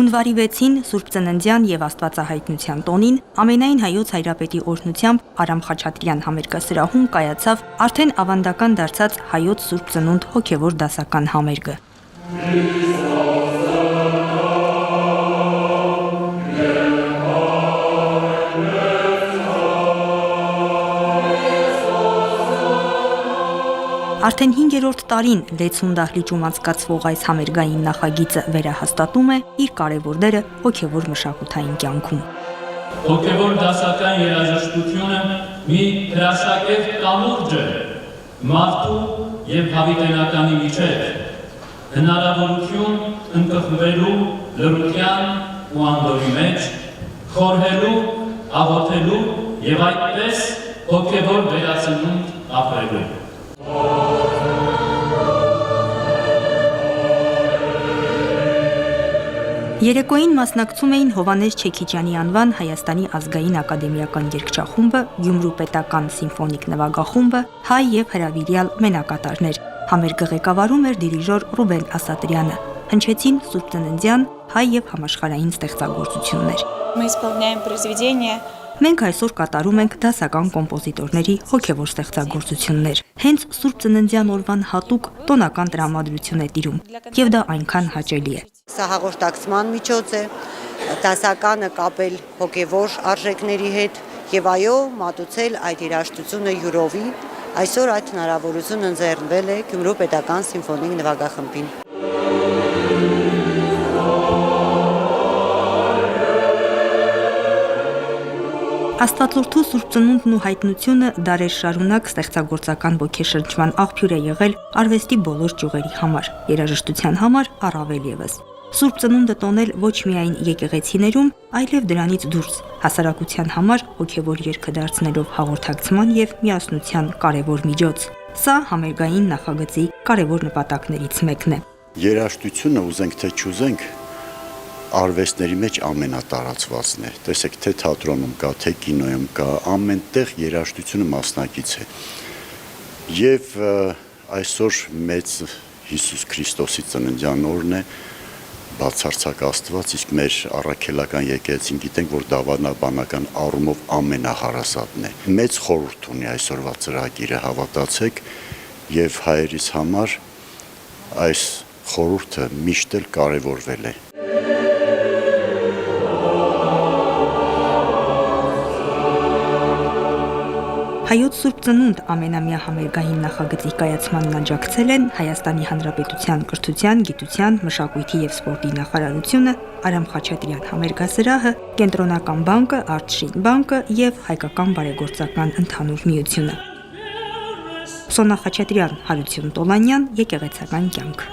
Հունվարի 6-ին Սուրբ Ծննդյան եւ Աստվածահայտնության տոնին ամենայն հայոց հայրապետի օրհնությամբ Արամ Խաչատրյան համերգասրահում կայացավ արդեն ավանդական դարձած հայոց Սուրբ Ծնունդ հոգևոր դասական համերգը։ Արդեն 5-րդ տարին Լեցուն դահլիճում անցկացվող այս համերգային նախագիծը վերահաստատում է իր կարևոր դերը հոգևոր մշակութային կյանքում։ Հոգևոր դասական երաժշտությունը մի հրաշագետ կամուրջ է մարդու եւ հավիտենականի միջեւ, հնարավորություն ընկղմվելու լրության ու անդորի մեջ, խորհելու, աղոթելու եւ այդպես հոգևոր վերածնունդ ապրելու։ Երեկոյին մասնակցում էին Հովհաննես Չեքիջյանի անվան Հայաստանի ազգային ակադեմիական երգչախումբը, Գյումրու պետական սիմֆոնիկ նվագախումբը, հայ եւ հրավիրյալ մենակատարներ։ Համերգը ղեկավարում էր դիրիժոր Ռուբեն Ասատրյանը։ Հնչեցին Սուրբ Ծննդյան, հայ եւ համաշխարհային ստեղծագործություններ։ Մենք այսօր կատարում ենք դասական կոմպոզիտորների հոգևոր ստեղծագործություններ։ Հենց Սուրբ Ծննդյան օրվան հատուկ տոնական տրամադրություն է տիրում, եւ դա այնքան հաճելի է։ Սա հաղորդակցման միջոց է, դասականը կապել հոգևոր արժեքների հետ եւ այո, մատուցել այդ երաժշտությունը յուրովի։ Այսօր այդ հնարավորությունը ընձեռնվել է Գյումրու պետական սիմֆոնիկ նվագախմբին։ Աստվածորդու Սուրբ Ծնունդն ու հայտնությունը դարեր շարունակ ստեղծագործական ոգեշրջման աղբյուր է եղել արվեստի բոլոր ճյուղերի համար, երաժշտության համար առավել եւս։ Սուրբ Ծնունդը տոնել ոչ միայն եկեղեցիներում, այլև դրանից դուրս, հասարակության համար հոգևոր երգը դարձնելով հաղորդակցման եւ միասնության կարևոր միջոց։ Սա համերգային նախագծի կարևոր նպատակներից մեկն է։ Երաժշտությունը ուզենք թե չուզենք, արվեստների մեջ ամենատարածվածն է։ Տեսեք, թե թատրոնում կա, թե կինոյում կա, ամենտեղ երաժշտությունը մասնակից է։ Եվ այսօր մեծ Հիսուս Քրիստոսի ծննդյան օրն է, բացարձակ Աստված, իսկ մեր առաքելական եկեղեցին գիտենք, որ դավանաբանական առումով ամենահարասատն է։ Մեծ խորհուրդ ունի այսօրվա ծրագիրը, հավատացեք, եւ հայերիս համար այս խորհուրդը միշտ էլ կարևորվել է։ Հայոց Սուրբ Ծնունդ ամենամյա համերգային նախագծի կայացմանն աջակցել են Հայաստանի Հանրապետության կրթության, գիտության, մշակույթի եւ սպորտի նախարարությունը, Արամ Խաչատրյան համերգասրահը, Կենտրոնական բանկը, Արտշին բանկը եւ Հայկական բարեգործական ընդհանուր միությունը։ Սոնա Խաչատրյան, Հարություն Տոլանյան, Եկեղեցական կյանք։